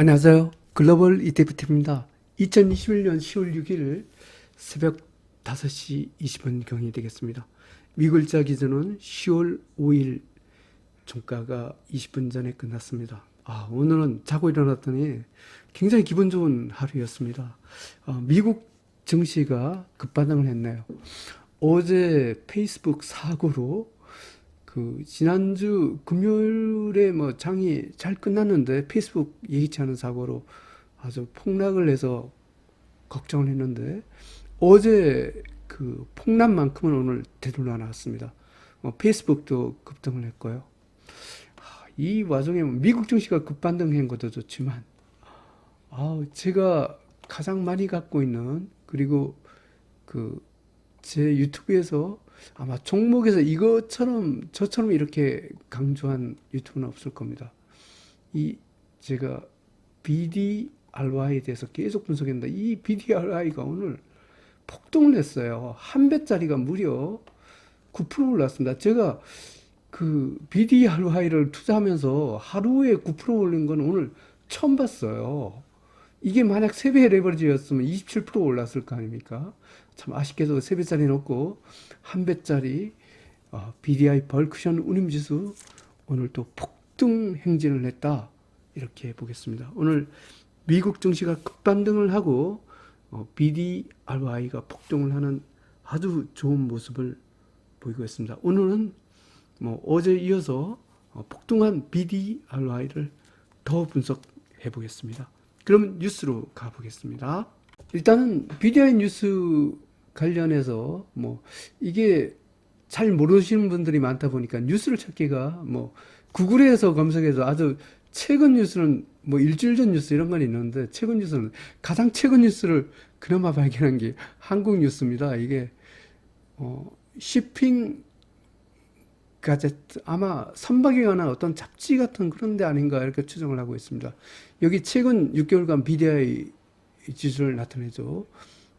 안녕하세요. 글로벌 ETFT입니다. 2021년 10월 6일 새벽 5시 20분경이 되겠습니다. 미글자 기준은 10월 5일 종가가 20분 전에 끝났습니다. 오늘은 자고 일어났더니 굉장히 기분 좋은 하루였습니다. 미국 증시가 급반응을 했네요. 어제 페이스북 사고로 지난주 금요일에 장이 잘 끝났는데 페이스북 예기치 않은 사고로 아주 폭락을 해서 걱정을 했는데 어제 그 폭락만큼은 오늘 되돌아 나왔습니다. 페이스북도 급등을 했고요. 이 와중에 미국 증시가 급반등한 것도 좋지만 제가 가장 많이 갖고 있는 그리고 제 유튜브에서 아마 종목에서 이것처럼 저처럼 이렇게 강조한 유튜브는 없을 겁니다. 제가 BDRY에 대해서 계속 분석했는데 이 BDRY가 오늘 폭등을 했어요. 한 배짜리가 무려 9% 올랐습니다. 제가 BDRY를 투자하면서 하루에 9% 올린 건 오늘 처음 봤어요. 이게 만약 3배 레버리지였으면 27% 올랐을 거 아닙니까? 참 아쉽게도 3배짜리 넣고 1배짜리 BDI 벌크션 운임지수 오늘 또 폭등 행진을 했다. 이렇게 보겠습니다. 오늘 미국 증시가 급반등을 하고 BDRY가 폭등을 하는 아주 좋은 모습을 보이고 있습니다. 오늘은 어제 이어서 폭등한 BDRY를 더 분석해 보겠습니다. 그럼 뉴스로 가보겠습니다. 일단은 BDI 뉴스 관련해서 이게 잘 모르시는 분들이 많다 보니까 뉴스를 찾기가 구글에서 검색해서 아주 최근 뉴스는 일주일 전 뉴스 이런 건 있는데 최근 뉴스는 가장 최근 뉴스를 그나마 발견한 게 한국 뉴스입니다. 이게 쇼핑 가제트 아마 선박에 관한 어떤 잡지 같은 그런 데 아닌가 이렇게 추정을 하고 있습니다. 여기 최근 6개월간 BDI 지수를 나타내죠.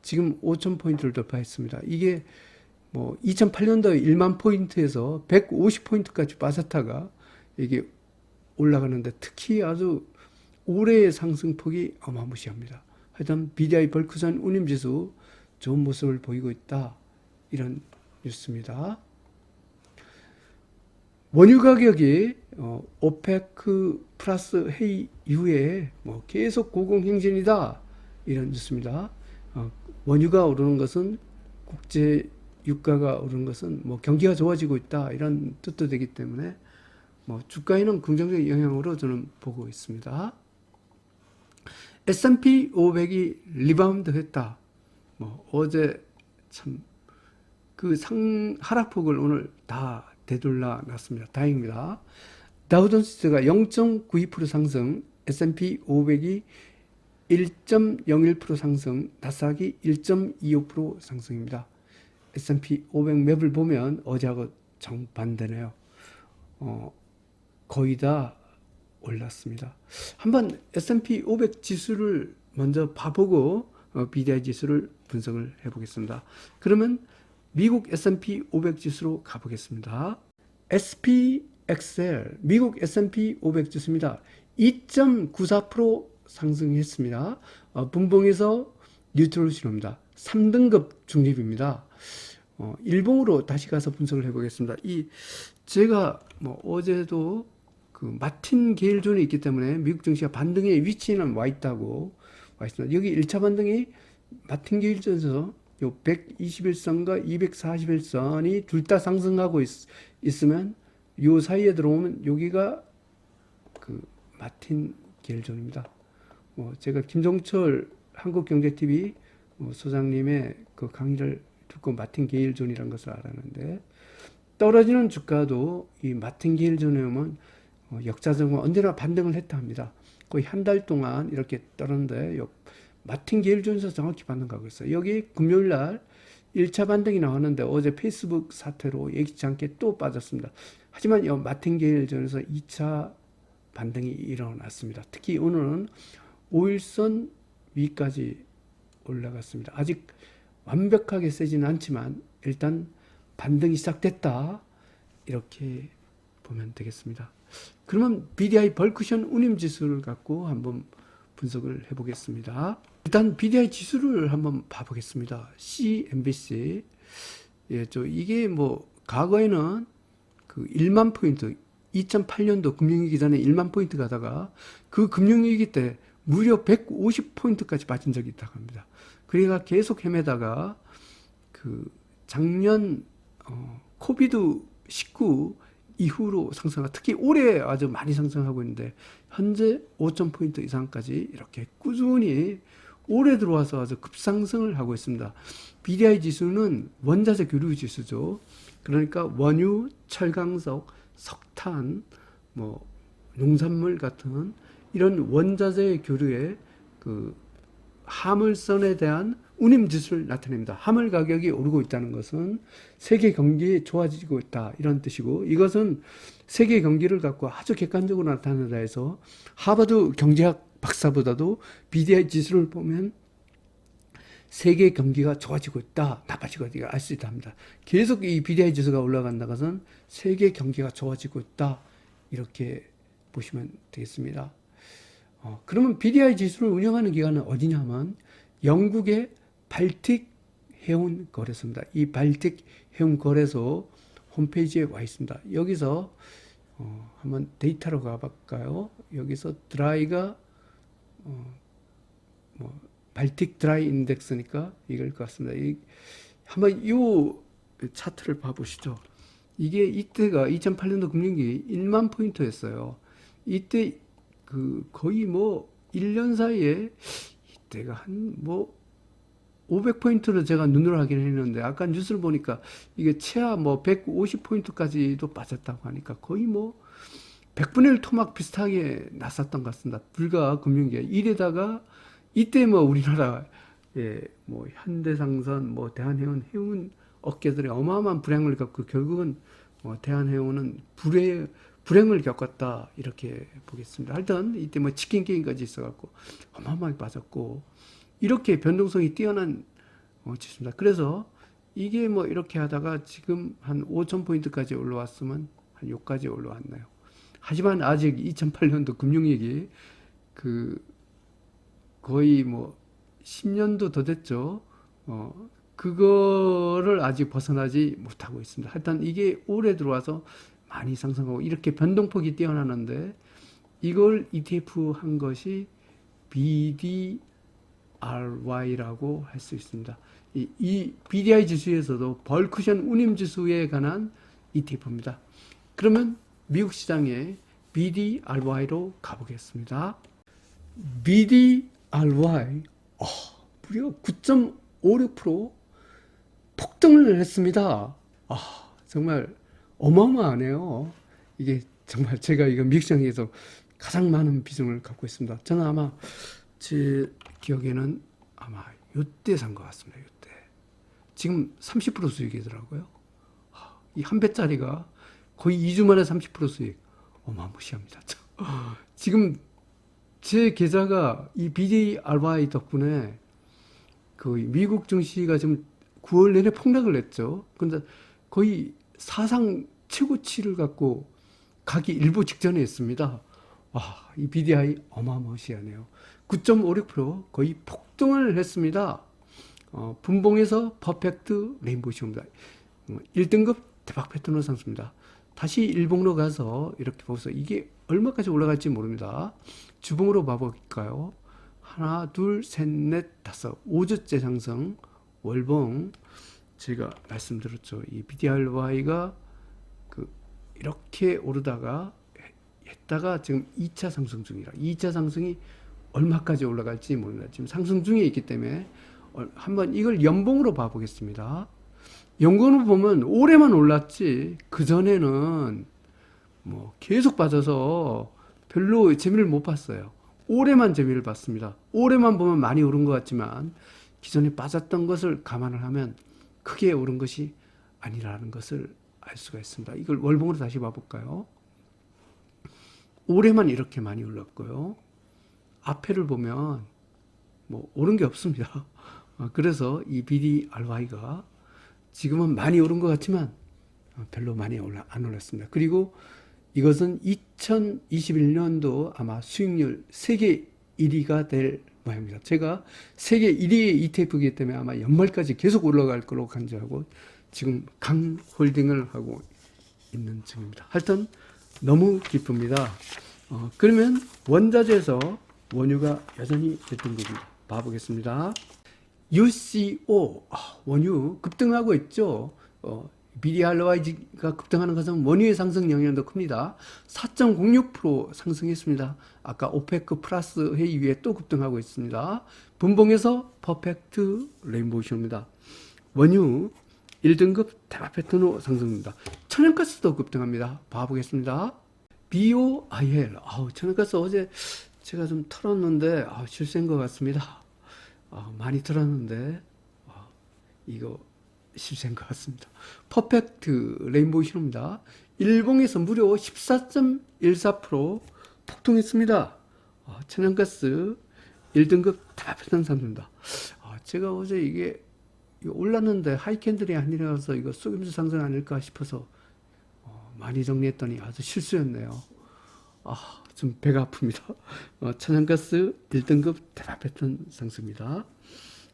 지금 5,000포인트를 돌파했습니다. 이게 2008년도 1만 포인트에서 150포인트까지 빠졌다가 이게 올라가는데 특히 아주 올해의 상승폭이 어마무시합니다. 하여튼 BDI 벌크선 운임지수 좋은 모습을 보이고 있다. 이런 뉴스입니다. 원유 가격이 오페크 플러스 회의 이후에 계속 고공행진이다. 이런 뉴스입니다. 원유가 오르는 것은 국제 유가가 오르는 것은 경기가 좋아지고 있다. 이런 뜻도 되기 때문에 주가에는 긍정적 영향으로 저는 보고 있습니다. S&P 500이 리바운드 했다. 어제 참 하락폭을 오늘 다 되돌려 놨습니다. 다행입니다. 다우존스가 0.92% 상승, S&P 500이 1.01% 상승, 나스닥이 1.25% 상승입니다. S&P 500 맵을 보면 어제하고 정반대네요. 거의 다 올랐습니다. 한번 S&P 500 지수를 먼저 봐보고 BDI 지수를 분석을 해보겠습니다. 그러면 미국 S&P 500 지수로 가보겠습니다. SPXL, 미국 S&P 500 지수입니다. 2.94% 상승했습니다. 분봉에서 뉴트럴 신호입니다. 3등급 중립입니다. 일봉으로 다시 가서 분석을 해보겠습니다. 제가 어제도 마틴 게일존이 있기 때문에 미국 증시가 반등의 위치는 와 있습니다. 여기 1차 반등이 마틴 게일존에서 요 121선과 241선이 둘 다 상승하고 있으면 요 사이에 들어오면 여기가 마틴 게일존입니다. 제가 김종철 한국경제TV 소장님의 강의를 듣고 마틴 게일존이라는 것을 알았는데 떨어지는 주가도 이 마틴 게일존에 오면 역자적으로 언제나 반등을 했다 합니다. 거의 한 달 동안 이렇게 떨었는데 마틴 게일존에서 정확히 반등하고 있어요. 여기 금요일날 1차 반등이 나왔는데 어제 페이스북 사태로 예기치 않게 또 빠졌습니다. 하지만 이 마틴 게일존에서 2차 반등이 일어났습니다. 특히 오늘은 5일선 위까지 올라갔습니다. 아직 완벽하게 세지는 않지만 일단 반등이 시작됐다. 이렇게 보면 되겠습니다. 그러면 BDI 벌크션 운임지수를 갖고 한번 분석을 해보겠습니다. 일단 BDI 지수를 한번 봐보겠습니다. CNBC. 예, 이게 뭐 과거에는 그 1만 포인트, 2008년도 금융위기 전에 1만 포인트 가다가 그 금융위기 때 무려 150포인트까지 빠진 적이 있다고 합니다. 그래가 계속 헤매다가 그 작년 코비드19 이후로 상승하, 특히 올해 아주 많이 상승하고 있는데 현재 5,000포인트 이상까지 이렇게 꾸준히 올해 들어와서 아주 급상승을 하고 있습니다. BDI 지수는 원자재 교류 지수죠. 그러니까 원유, 철강석, 석탄, 뭐 농산물 같은 이런 원자재 교류의 그 화물선에 대한 운임 지수를 나타냅니다. 화물 가격이 오르고 있다는 것은 세계 경기 좋아지고 있다 이런 뜻이고, 이것은 세계 경기를 갖고 아주 객관적으로 나타낸다 해서 하버드 경제학 박사보다도 BDI 지수를 보면 세계 경기가 좋아지고 있다, 나빠지고 있다 알 수 있다 합니다. 계속 이 BDI 지수가 올라간다는 것은 세계 경기가 좋아지고 있다 이렇게 보시면 되겠습니다. 그러면 BDI 지수를 운영하는 기관은 어디냐면 영국의 발틱 해운 거래소입니다. 이 발틱 해운 거래소 홈페이지에 와 있습니다. 여기서 한번 데이터로 가볼까요? 여기서 드라이가 뭐 발틱 드라이 인덱스니까 이걸 것 같습니다. 한번 이 차트를 봐보시죠. 이게 이때가 2008년도 금융위기 1만 포인트였어요. 이때 그 거의 뭐 1년 사이에 이때가 한 뭐 500포인트를 제가 눈으로 확인했는데 아까 뉴스를 보니까 이게 최하 뭐 150포인트까지도 빠졌다고 하니까 거의 뭐 100분의 1 토막 비슷하게 났었던 것 같습니다. 불과 금융위기. 이래다가 이때 뭐 우리나라 뭐 현대상선, 뭐 대한해운 해운 업계들의 어마어마한 불행을 겪고 결국은 대한해운은 불행을 겪었다 이렇게 보겠습니다. 하여튼 이때 뭐 치킨 게임까지 있어갖고 어마어마하게 빠졌고 이렇게 변동성이 뛰어난 지수입니다. 그래서 이게 뭐 이렇게 하다가 지금 한 5,000포인트까지 올라왔으면 한 여기까지 올라왔나요? 하지만 아직 2008년도 금융위기 그 거의 뭐 10년도 더 됐죠. 그거를 아직 벗어나지 못하고 있습니다. 하여튼 이게 올해 들어와서 많이 상승하고 이렇게 변동폭이 뛰어나는데 이걸 ETF 한 것이 BDRY라고 할 수 있습니다. 이 BDI 지수에서도 벌크션 운임 지수에 관한 ETF입니다. 그러면 미국 시장의 BDRY로 가보겠습니다. BDRY 무려 9.56% 폭등을 했습니다. 정말 어마어마하네요. 이게 정말 제가 이거 미국 시장에서 가장 많은 비중을 갖고 있습니다. 저는 아마 제 기억에는 아마 요때 산 것 같습니다. 요때. 지금 30% 수익이더라고요. 이 한 배짜리가 거의 2주 만에 30% 수익. 어마무시합니다. 지금 제 계좌가 이 BDRY 덕분에 그 미국 증시가 지금 9월 내내 폭락을 했죠. 근데 거의 사상 최고치를 갖고 가기 일보 직전에 했습니다. 이 BDI 어마무시하네요. 9.56% 거의 폭등을 했습니다. 분봉에서 퍼펙트 레인보우입니다. 1등급 대박 패턴으로 상승입니다. 다시 일봉으로 가서 이렇게 보서 이게 얼마까지 올라갈지 모릅니다. 주봉으로 봐볼까요? 하나, 둘, 셋, 넷, 다섯, 5주째 상승 월봉. 제가 말씀드렸죠. 이 BDRY가 이렇게 오르다가 했다가 지금 2차 상승 중이라 2차 상승이 얼마까지 올라갈지 모릅니다. 지금 상승 중에 있기 때문에 한번 이걸 연봉으로 봐보겠습니다. 연봉으로 보면 올해만 올랐지 그 전에는 뭐 계속 빠져서 별로 재미를 못 봤어요. 올해만 재미를 봤습니다. 올해만 보면 많이 오른 것 같지만 기존에 빠졌던 것을 감안을 하면 크게 오른 것이 아니라는 것을 알 수가 있습니다. 이걸 월봉으로 다시 봐볼까요? 올해만 이렇게 많이 올랐고요. 앞에를 보면 뭐 오른 게 없습니다. 그래서 이 BDRY가 지금은 많이 오른 것 같지만 별로 많이 안 올랐습니다. 그리고 이것은 2021년도 아마 수익률 세계 1위가 될 모양입니다. 제가 세계 1위의 ETF이기 때문에 아마 연말까지 계속 올라갈 거로 간주하고 지금 강홀딩을 하고 있는 중입니다. 하여튼 너무 기쁩니다. 그러면 원자재에서 원유가 여전히 1등급입니다. 봐보겠습니다. UCO 원유 급등하고 있죠. 미리알로이즈가 급등하는 것은 원유의 상승 영향도 큽니다. 4.06% 상승했습니다. 아까 오페크 플러스 회의 위에 또 급등하고 있습니다. 분봉에서 퍼펙트 레인보우쇼입니다. 원유 1등급 대박 패턴으로 상승합니다. 천연가스도 급등합니다. 봐보겠습니다. BOIL 천연가스 어제 제가 좀 털었는데 실수인 것 같습니다. 많이 털었는데 이거 실수인 것 같습니다. 퍼펙트 레인보우 신호입니다. 일봉에서 무려 14.14% 폭등했습니다. 천연가스 1등급 대박 패턴 상승입니다. 제가 어제 이게 올랐는데 하이캔들이 아니라서 이거 속임수 상승 아닐까 싶어서 많이 정리했더니 아주 실수였네요. 좀 배가 아픕니다. 천연가스 1등급 대박 패턴 상승입니다.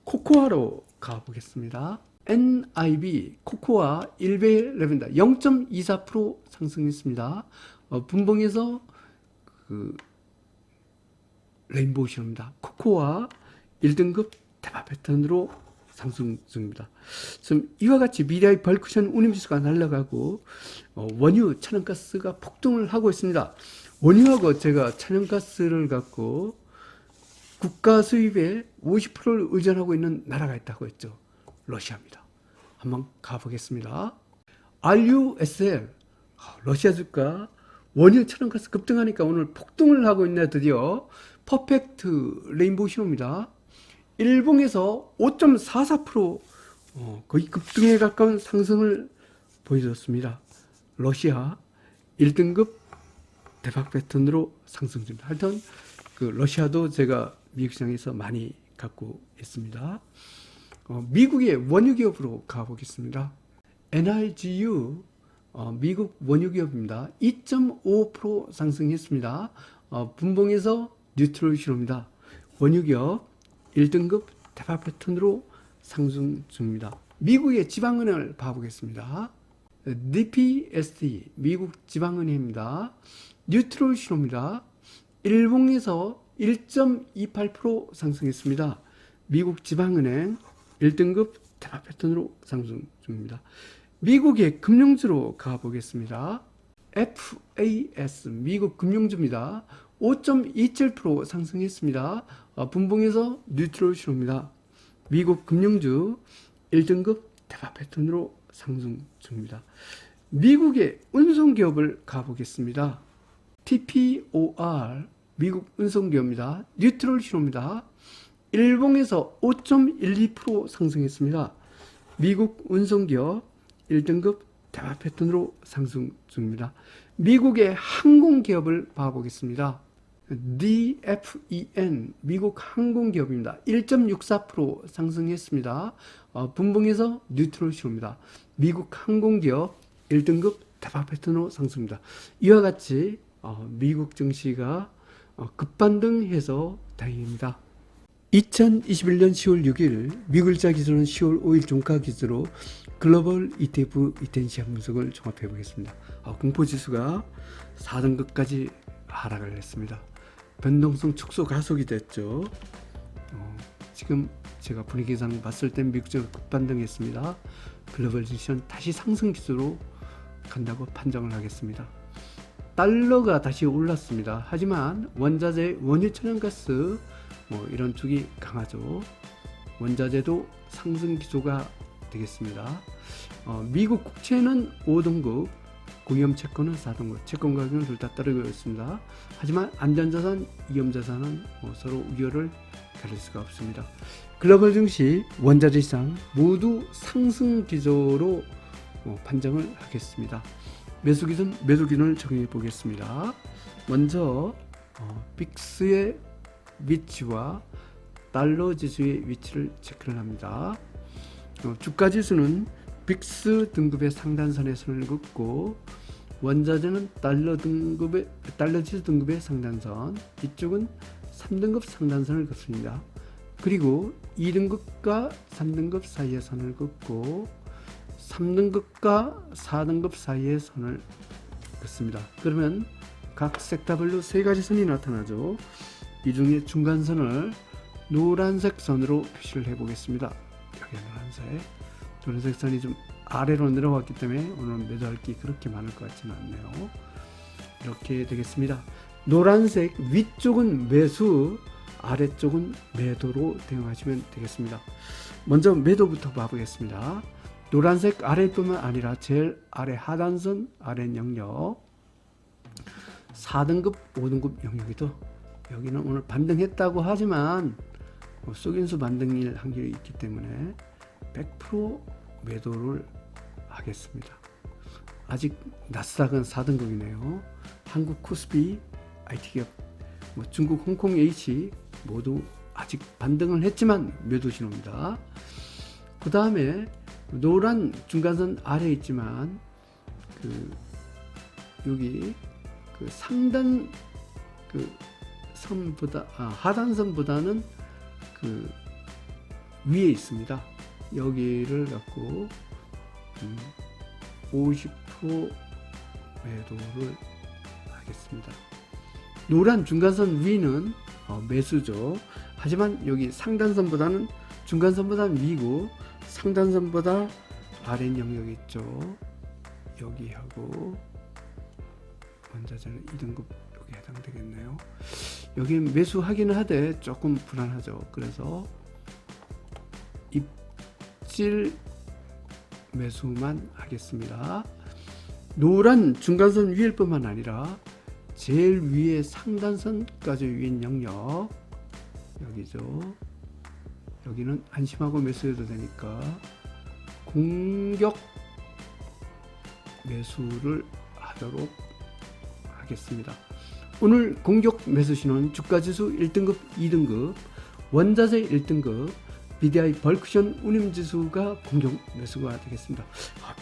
코코아로 가보겠습니다. NIB 코코아 1배 레벤다 0.24% 상승했습니다. 분봉에서 레인보우 신호입니다. 코코아 1등급 대박 패턴으로 상승 중입니다. 지금 이와 같이 미래의 벌크션 운임지수가 날아가고 원유, 천연가스가 폭등을 하고 있습니다. 원유하고 제가 천연가스를 갖고 국가 수입의 50%를 의존하고 있는 나라가 있다고 했죠. 러시아입니다. 한번 가보겠습니다. RUSL 러시아 주가 원유, 천연가스 급등하니까 오늘 폭등을 하고 있네. 드디어 퍼펙트 레인보우 신호입니다. 일봉에서 5.44% 거의 급등에 가까운 상승을 보여줬습니다. 러시아 1등급 대박 패턴으로 상승 중입니다. 하여튼 러시아도 제가 미국 시장에서 많이 갖고 있습니다. 미국의 원유 기업으로 가보겠습니다. NRGU 미국 원유 기업입니다. 2.5% 상승했습니다. 분봉에서 뉴트럴 신호입니다. 원유 기업 1등급 대박 패턴으로 상승 중입니다. 미국의 지방은행을 봐보겠습니다. DPST 미국 지방은행입니다. 뉴트럴 신호입니다. 일봉에서 1.28% 상승했습니다. 미국 지방은행 1등급 대박 패턴으로 상승 중입니다. 미국의 금융주로 가보겠습니다. FAS 미국 금융주입니다. 5.27% 상승했습니다. 분봉에서 뉴트럴 신호입니다. 미국 금융주 1등급 대박 패턴으로 상승 중입니다. 미국의 운송기업을 가보겠습니다. TPOR 미국 운송기업입니다. 뉴트럴 신호입니다. 일봉에서 5.12% 상승했습니다. 미국 운송기업 1등급 대박 패턴으로 상승 중입니다. 미국의 항공기업을 봐보겠습니다. DFEN 미국 항공기업입니다. 1.64% 상승했습니다. 분봉에서 뉴트럴 신호입니다. 미국 항공기업 1등급 대박 패턴으로 상승입니다. 이와 같이 미국 증시가 급반등해서 다행입니다. 2021년 10월 6일 미국일자 기준은 10월 5일 종가 기준으로 글로벌 ETF 이텐 시장 분석을 종합해 보겠습니다. 공포지수가 4등급까지 하락을 했습니다. 변동성 축소 가속이 됐죠. 지금 제가 분위기상 봤을 땐 미국증은 급반등했습니다. 글로벌 증시는 다시 상승 기조로 간다고 판정을 하겠습니다. 달러가 다시 올랐습니다. 하지만 원자재, 원유, 천연가스 이런 쪽이 강하죠. 원자재도 상승 기조가 되겠습니다. 미국 국채는 5등급, 공유업 채권은 4등급, 채권 가격은 둘 다 따르고 있습니다. 하지만 안전자산, 위험자산은 서로 우려를 가릴 수가 없습니다. 글로벌 증시, 원자재 시장 모두 상승 기조로 판정을 하겠습니다. 매수 기준, 매도 기준을 정해 보겠습니다. 먼저 빅스의 위치와 달러 지수의 위치를 체크를 합니다. 주가 지수는 빅스 등급의 상단선에 선을 긋고 원자재는 달러 지수 등급의 상단선, 이쪽은 3등급 상단선을 긋습니다. 그리고 2등급과 3등급 사이에 선을 긋고 3등급과 4등급 사이에 선을 긋습니다. 그러면 각 섹터별로 세 가지 선이 나타나죠. 이 중에 중간선을 노란색 선으로 표시를 해 보겠습니다. 여기 노란색 선이 좀 아래로 내려왔기 때문에 오늘 매도할 게 그렇게 많을 것 같지는 않네요. 이렇게 되겠습니다. 노란색 위쪽은 매수, 아래쪽은 매도로 대응하시면 되겠습니다. 먼저 매도부터 봐보겠습니다. 노란색 아래뿐만 아니라 제일 아래 하단선 아래 영역 4등급 5등급 영역이도 여기는 오늘 반등했다고 하지만 속인수 반등일 확률이 있기 때문에 100% 매도를 하겠습니다. 아직 나스닥은 4등급이네요. 한국 코스피, IT기업, 중국 홍콩 H 모두 아직 반등을 했지만 매도 신호입니다. 그 다음에 노란 중간선 아래에 있지만 여기 상단 선보다 하단선보다는 위에 있습니다. 여기를 갖고 50% 매도를 하겠습니다. 노란 중간선 위는 매수죠. 하지만 여기 상단선보다는 중간선보다는 위고 상단선보다 아래 영역 있죠. 여기하고 원자재는 2등급 여기 해당되겠네요. 여기 매수하기는 하되 조금 불안하죠. 그래서 입질 매수만 하겠습니다. 노란 중간선 위일 뿐만 아니라 제일 위에 상단선까지 위인 영역 여기죠. 여기는 안심하고 매수해도 되니까 공격 매수를 하도록 하겠습니다. 오늘 공격 매수 신호는 주가지수 1등급, 2등급, 원자재 1등급, BDI 벌크션 운임지수가 공격 매수가 되겠습니다.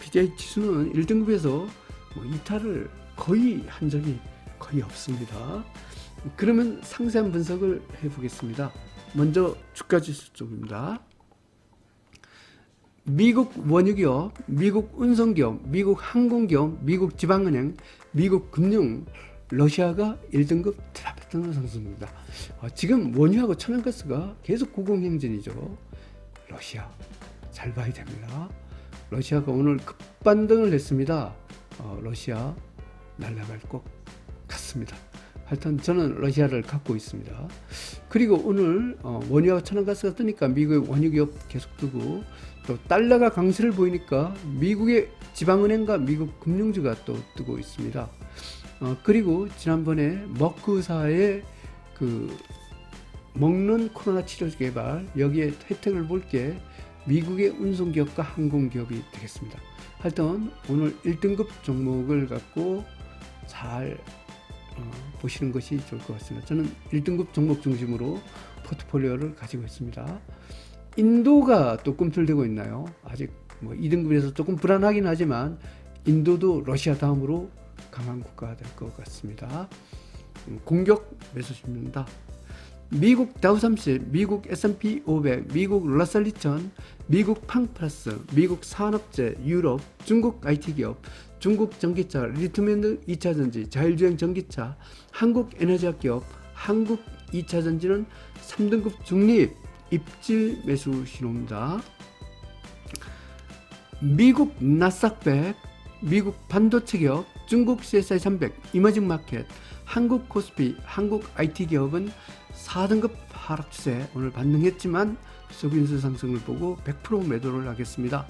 BDI 지수는 1등급에서 이탈을 거의 한 적이 거의 없습니다. 그러면 상세한 분석을 해보겠습니다. 먼저 주가지수 쪽입니다. 미국 원유기업, 미국 운송기업, 미국 항공기업, 미국 지방은행, 미국 금융, 러시아가 1등급 트라파톤으로 상승합니다. 지금 원유하고 천연가스가 계속 고공행진이죠. 러시아 잘 봐야 됩니다. 러시아가 오늘 급반등을 했습니다. 러시아 날아갈 것 같습니다. 하여튼 저는 러시아를 갖고 있습니다. 그리고 오늘 원유와 천연가스가 뜨니까 미국의 원유기업 계속 뜨고 또 달러가 강세를 보이니까 미국의 지방은행과 미국 금융주가 또 뜨고 있습니다. 그리고 지난번에 머크사의 먹는 코로나 치료 개발 여기에 혜택을 볼 게 미국의 운송기업과 항공기업이 되겠습니다. 하여튼 오늘 1등급 종목을 갖고 잘 보시는 것이 좋을 것 같습니다. 저는 1등급 종목 중심으로 포트폴리오를 가지고 있습니다. 인도가 또 꿈틀대고 있나요? 아직 2등급에서 조금 불안하긴 하지만 인도도 러시아 다음으로 강한 국가가 될 것 같습니다. 공격 매수입니다. 미국 다우삼십, 미국 S&P 500, 미국 러셀 2000, 미국 팡플러스, 미국 산업재, 유럽, 중국 IT기업, 중국 전기차, 리튬 2차전지, 자율주행 전기차, 한국 에너지학 기업, 한국 2차전지는 3등급 중립 입질 매수 신호입니다. 미국 나스닥 100, 미국 반도체 기업, 중국 CSI 300, 이머징 마켓, 한국 코스피, 한국 IT 기업은 4등급 하락 추세 오늘 반등했지만 속인수 상승을 보고 100% 매도를 하겠습니다.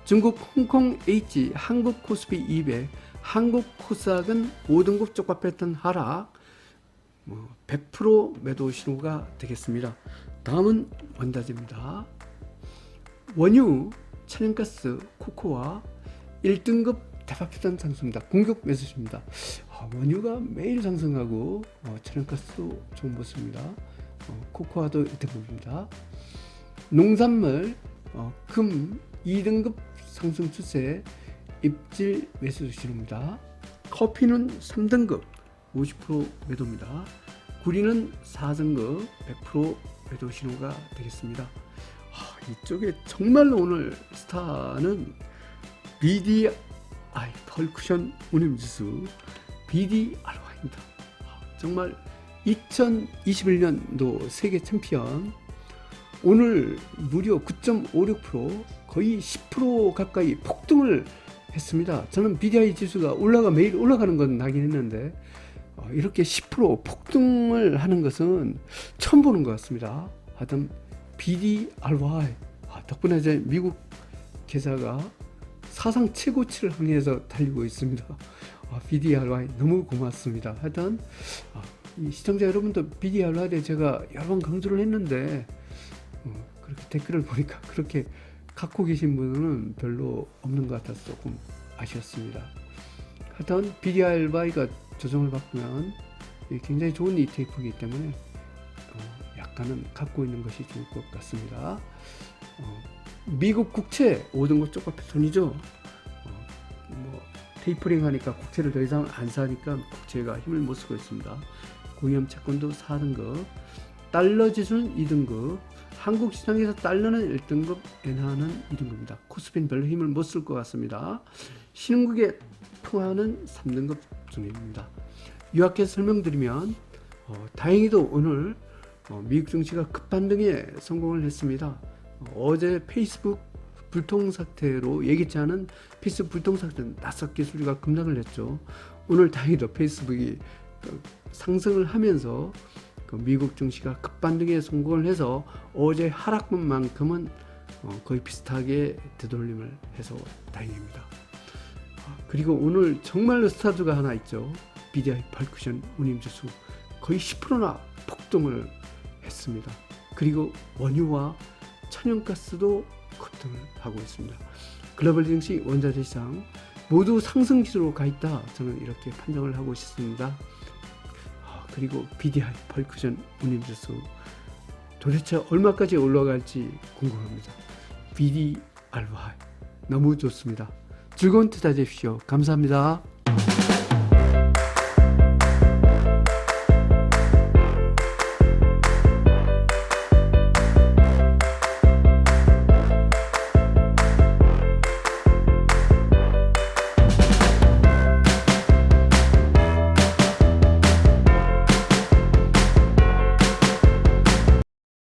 중국 홍콩 H, 한국 코스피 200, 한국 코스닥은 5등급 쪽과 패턴 하락 100% 매도 신호가 되겠습니다. 다음은 원자재입니다. 원유, 천연가스, 코코아 1등급 대박 패턴 상승입니다. 공격 매수입니다. 원유가 매일 상승하고 천연가스도 좋은 모습입니다. 코코아도 1등급입니다. 농산물, 금 2등급 상승 추세 입질 매수 신호입니다. 커피는 3등급 50% 매도입니다. 구리는 4등급 100% 매도 신호가 되겠습니다. 이쪽에 정말로 오늘 스타는 BDI 펄쿠션 운임지수 BDRY입니다. 정말 2021년도 세계 챔피언 오늘 무려 9.56% 거의 10% 가까이 폭등을 했습니다. 저는 BDI 지수가 매일 올라가는 건 나긴 했는데 이렇게 10% 폭등을 하는 것은 처음 보는 것 같습니다. 하여튼 BDRY 덕분에 이제 미국 계좌가 사상 최고치를 향해서 달리고 있습니다. BDRY 너무 고맙습니다. 하여튼 이 시청자 여러분도 BDRY에 제가 여러 번 강조를 했는데 그렇게 댓글을 보니까 그렇게 갖고 계신 분은 별로 없는 것 같아서 조금 아쉬웠습니다. 하여튼 BDRY가 조정을 받으면 굉장히 좋은 ETF이기 때문에 약간은 갖고 있는 것이 좋을 것 같습니다. 미국 국채 5등급 쪽과 패턴이죠. 테이퍼링 하니까 국채를 더 이상 안 사니까 국채가 힘을 못 쓰고 있습니다. 고위험 채권도 4등급, 달러 지수는 2등급, 한국 시장에서 달러는 1등급, 엔화는 2등급입니다. 코스피는 별로 힘을 못 쓸 것 같습니다. 신흥국의 통화는 3등급 중입니다. 요약해서 설명드리면 다행히도 오늘 미국 증시가 급반등에 성공을 했습니다. 어제 페이스북 불통 사태로 예기치 않은 페이스북 불통 사태는 나스닥 지수가 급락을 했죠. 오늘 다행히도 페이스북이 상승을 하면서 미국 증시가 급반등에 성공을 해서 어제 하락분만큼은 거의 비슷하게 되돌림을 해서 다행입니다. 그리고 오늘 정말로 스타드가 하나 있죠. BDI 펄쿠션 운임지수 거의 10%나 폭등을 했습니다. 그리고 원유와 천연가스도 급등을 하고 있습니다. 글로벌 증시 원자재 시장 모두 상승 기조로 가 있다. 저는 이렇게 판정을 하고 있습니다. 그리고 BDI 펄쿠션 운임지수 도대체 얼마까지 올라갈지 궁금합니다. BDRY 너무 좋습니다. 즐거운 투자 되십시오. 감사합니다.